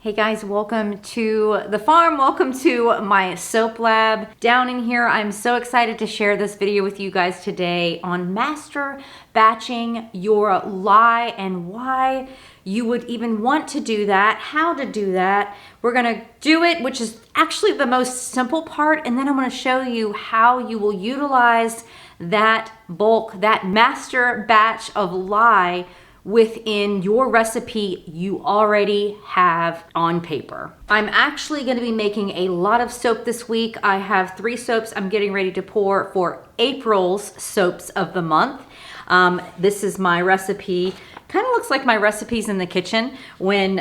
Hey guys, welcome to the farm. Welcome to my soap lab down in here. I'm so excited to share this video with you guys today on master batching your lye and why you would even want to do that, how to do that. We're gonna do it, which is actually the most simple part, and then I'm gonna show you how you will utilize that bulk, that master batch of lye within your recipe you already have on paper. I'm actually going to be making a lot of soap this week. I have 3 soaps I'm getting ready to pour for April's soaps of the month. This is my recipe. Kind of looks like my recipes in the kitchen when,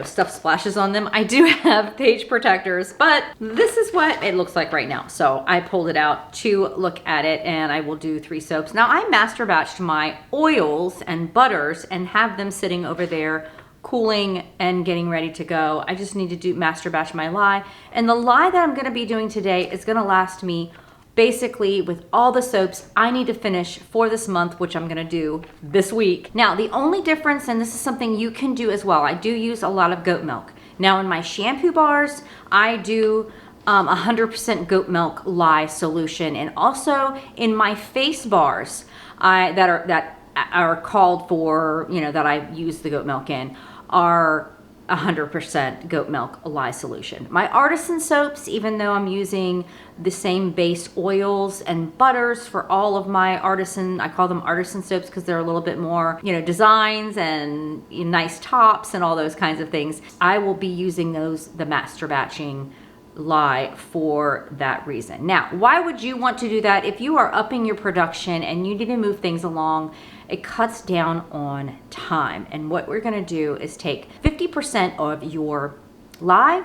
stuff splashes on them. I do have page protectors, but this is what it looks like right now. So I pulled it out to look at it, and I will do 3 soaps. Now I master batched my oils and butters and have them sitting over there cooling and getting ready to go. I just need to do master batch my lye. And the lye that I'm gonna be doing today is gonna last me basically with all the soaps I need to finish for this month, which I'm gonna do this week. Now, the only difference, and this is something you can do as well, I do use a lot of goat milk. Now in my shampoo bars, I do 100% goat milk lye solution. And also in my face bars that are called for, that I use the goat milk in, are 100% goat milk lye solution. My artisan soaps, even though I'm using the same base oils and butters for all of my artisan, I call them artisan soaps because they're a little bit more, designs and nice tops and all those kinds of things. I will be using the master batching lye for that reason. Now, why would you want to do that? If you are upping your production and you need to move things along, it cuts down on time. And what we're gonna do is take 50% of your lye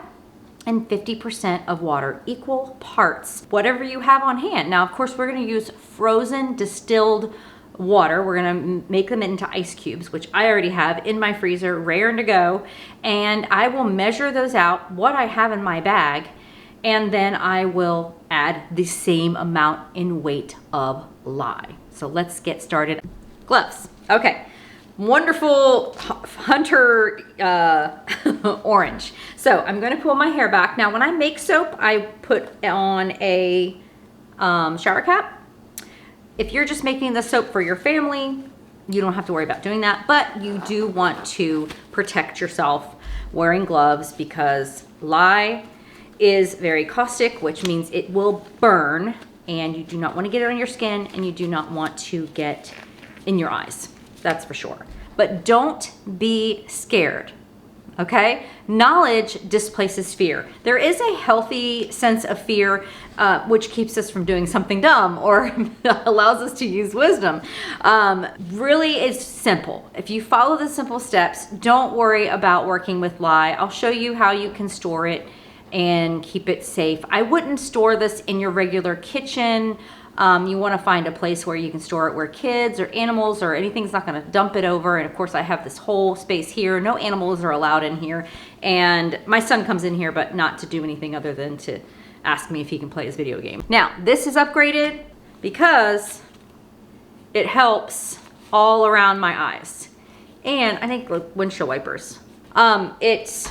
and 50% of water, equal parts, whatever you have on hand. Now, of course, we're gonna use frozen distilled water. We're gonna make them into ice cubes, which I already have in my freezer, raring to go. And I will measure those out, what I have in my bag, and then I will add the same amount in weight of lye. So let's get started. Gloves. Okay. Wonderful hunter orange. So I'm going to pull my hair back. Now when I make soap, I put on a shower cap. If you're just making the soap for your family, you don't have to worry about doing that, but you do want to protect yourself wearing gloves because lye is very caustic, which means it will burn, and you do not want to get it on your skin, and you do not want to get in your eyes. That's for sure. But don't be scared, okay? Knowledge displaces fear. There is a healthy sense of fear, which keeps us from doing something dumb or allows us to use wisdom. Really, it's simple. If you follow the simple steps, don't worry about working with lye. I'll show you how you can store it and keep it safe. I wouldn't store this in your regular kitchen. You want to find a place where you can store it where kids or animals or anything's not going to dump it over. And of course I have this whole space here. No animals are allowed in here. And my son comes in here, but not to do anything other than to ask me if he can play his video game. Now, this is upgraded because it helps all around my eyes. And I think like windshield wipers. It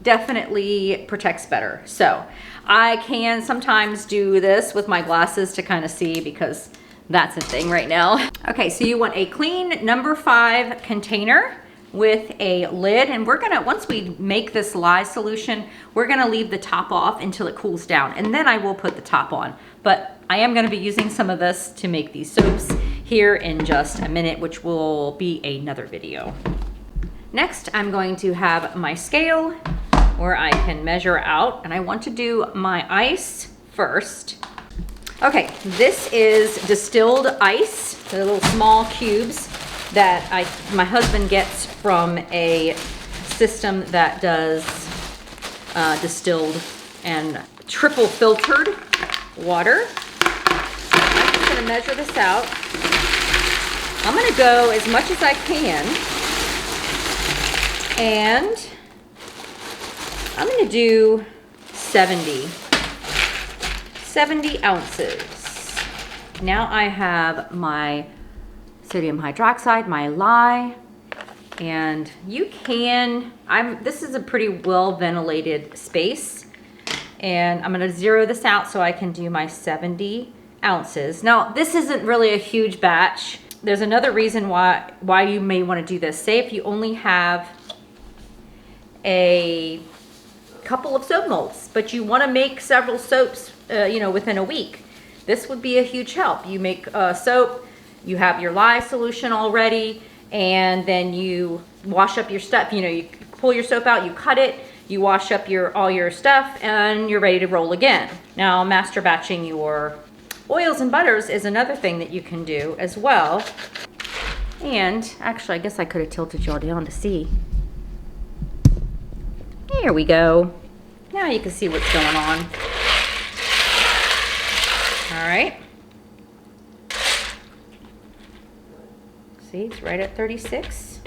definitely protects better. So I can sometimes do this with my glasses to kind of see because that's a thing right now. Okay, so you want a clean number 5 container with a lid, and we're gonna, once we make this lye solution, we're gonna leave the top off until it cools down, and then I will put the top on. But I am gonna be using some of this to make these soaps here in just a minute, which will be another video. Next, I'm going to have my scale where I can measure out, and I want to do my ice first. Okay, this is distilled ice, the little small cubes that my husband gets from a system that does distilled and triple filtered water. I'm just gonna measure this out. I'm gonna go as much as I can, and I'm gonna do 70 ounces. Now I have my sodium hydroxide, my lye, And you can, this is a pretty well ventilated space. And I'm gonna zero this out so I can do my 70 ounces. Now, this isn't really a huge batch. There's another reason why you may wanna do this. Say if you only have a couple of soap molds, but you wanna make several soaps within a week. This would be a huge help. You make soap, you have your lye solution already, and then you wash up your stuff. You pull your soap out, you cut it, you wash up all your stuff, and you're ready to roll again. Now, master batching your oils and butters is another thing that you can do as well. And actually, I guess I could have tilted y'all down to see. There we go. Now you can see what's going on. All right. See, it's right at 36.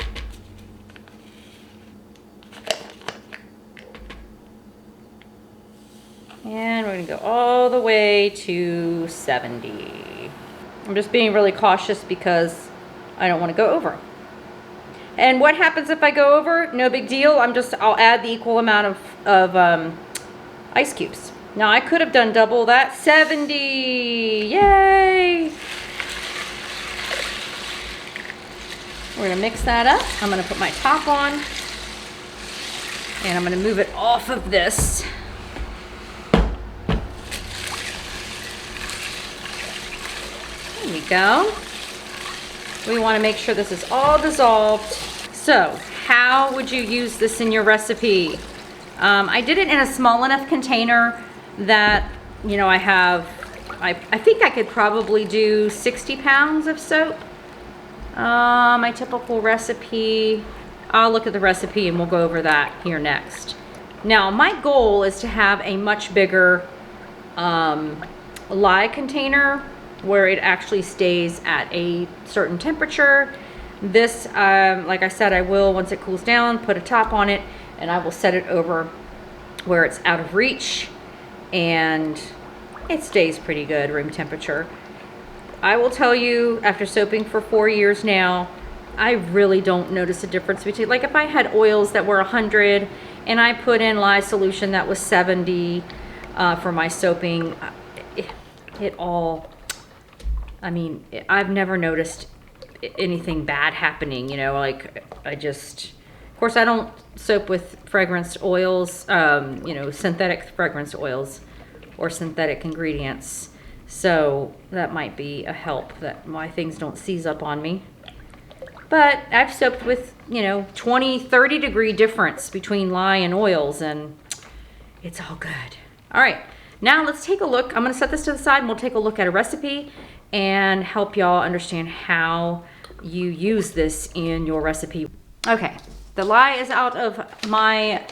And we're gonna go all the way to 70. I'm just being really cautious because I don't wanna go over. And what happens if I go over? No big deal. I'll add the equal amount of ice cubes. Now I could have done double that. 70, yay! We're gonna mix that up. I'm gonna put my top on and I'm gonna move it off of this. There we go. We wanna make sure this is all dissolved. So, how would you use this in your recipe? I did it in a small enough container that, I think I could probably do 60 pounds of soap. My typical recipe, I'll look at the recipe and we'll go over that here next. Now, my goal is to have a much bigger lye container where it actually stays at a certain temperature. This, like I said, I will, once it cools down, put a top on it, and I will set it over where it's out of reach, and it stays pretty good, room temperature. I will tell you, after soaping for 4 years now, I really don't notice a difference between, like if I had oils that were 100 and I put in lye solution that was 70 for my soaping, I've never noticed anything bad happening, of course I don't soap with fragranced oils, synthetic fragrance oils or synthetic ingredients. So that might be a help that my things don't seize up on me. But I've soaped with, 20, 30 degree difference between lye and oils, and it's all good. All right, now let's take a look. I'm gonna set this to the side and we'll take a look at a recipe and help y'all understand how you use this in your recipe. Okay, the lye is out of my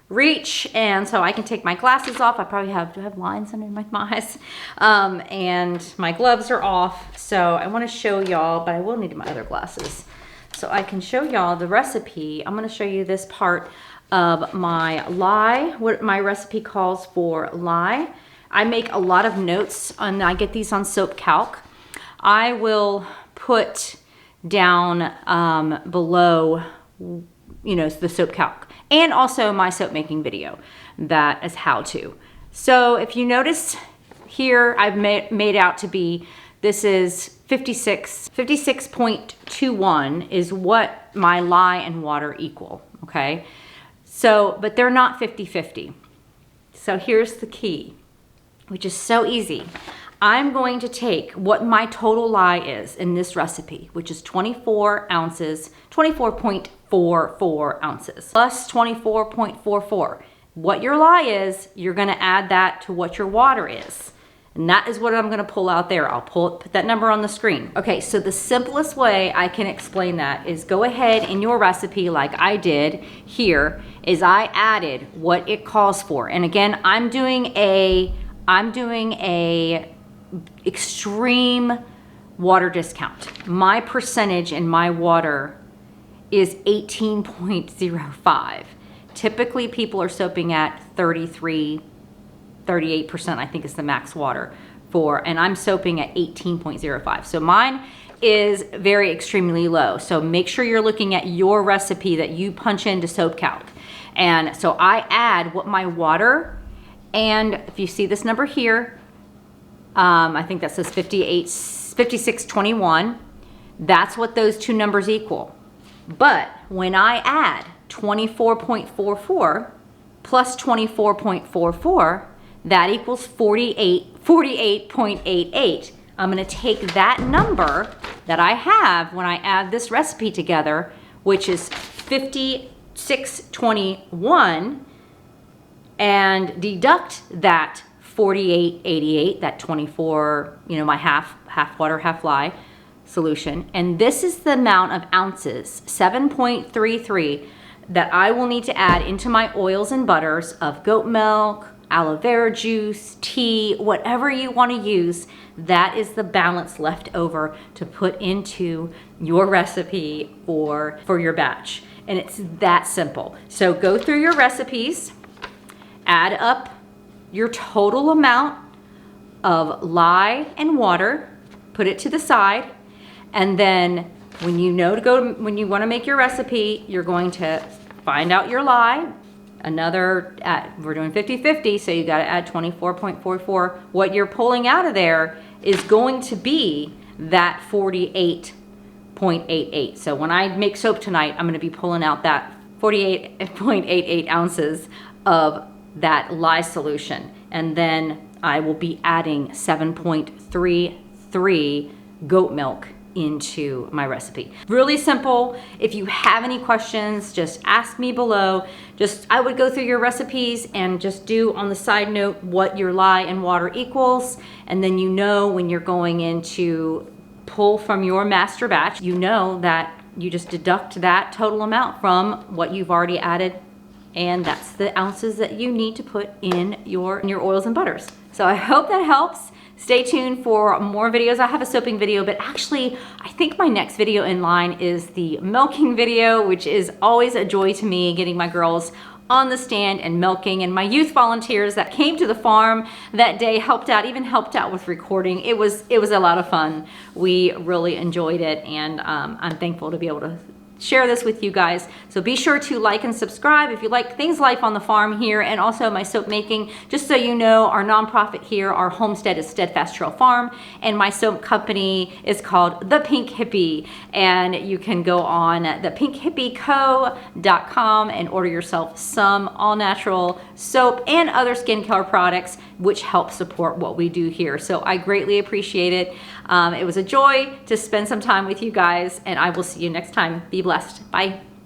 reach, and so I can take my glasses off. I probably do I have lines under my eyes? And my gloves are off, so I want to show y'all, but I will need my other glasses so I can show y'all the recipe. I'm going to show you this part of my lye, what my recipe calls for lye. I make a lot of notes, and I get these on Soap Calc. I will put down below, the Soap Calc, and also my soap making video that is how to. So if you notice here, I've made out to be, this is 56.21 is what my lye and water equal, okay? So, but they're not 50-50. So here's the key, which is so easy. I'm going to take what my total lye is in this recipe, which is 24 ounces, 24.44 ounces, plus 24.44. What your lye is, you're gonna add that to what your water is. And that is what I'm gonna pull out there. I'll put that number on the screen. Okay, so the simplest way I can explain that is go ahead in your recipe like I did here, is I added what it calls for. And again, I'm doing a extreme water discount. My percentage in my water is 18.05. Typically people are soaping at 33, 38%, I think is the max water for, and I'm soaping at 18.05. So mine is very extremely low. So make sure you're looking at your recipe that you punch into Soap Calc. And so I add what my water, and if you see this number here, I think that says 5621. That's what those two numbers equal. But when I add 24.44 plus 24.44, that equals 48.88. I'm gonna take that number that I have when I add this recipe together, which is 5621, and deduct that 48.88, that 24, my half water, half lye solution. And this is the amount of ounces, 7.33, that I will need to add into my oils and butters of goat milk, aloe vera juice, tea, whatever you want to use. That is the balance left over to put into your recipe or for your batch. And it's that simple. So go through your recipes, add up your total amount of lye and water, put it to the side, and then when you want to make your recipe, you're going to find out your lye. We're doing 50-50, so you got to add 24.44. What you're pulling out of there is going to be that 48.88. So when I make soap tonight, I'm going to be pulling out that 48.88 ounces of that lye solution. And then I will be adding 7.33 goat milk into my recipe. Really simple. If you have any questions, just ask me below. I would go through your recipes and just do on the side note what your lye and water equals. And then when you're going in to pull from your master batch, that you just deduct that total amount from what you've already added. And that's the ounces that you need to put in your oils and butters. So I hope that helps. Stay tuned for more videos. I have a soaping video, but actually I think my next video in line is the milking video, which is always a joy to me, getting my girls on the stand and milking, and my youth volunteers that came to the farm that day helped out with recording. It was a lot of fun. We really enjoyed it, and I'm thankful to be able to share this with you guys. So be sure to like and subscribe if you like things life on the farm here, and also my soap making. Just so you know, our nonprofit here, our homestead, is Steadfast Trail Farm, and my soap company is called The Pink Hippie, and you can go on thepinkhippieko.com and order yourself some all-natural soap and other skincare products which help support what we do here. So I greatly appreciate it. It was a joy to spend some time with you guys, and I will see you next time. Be blessed. Bye.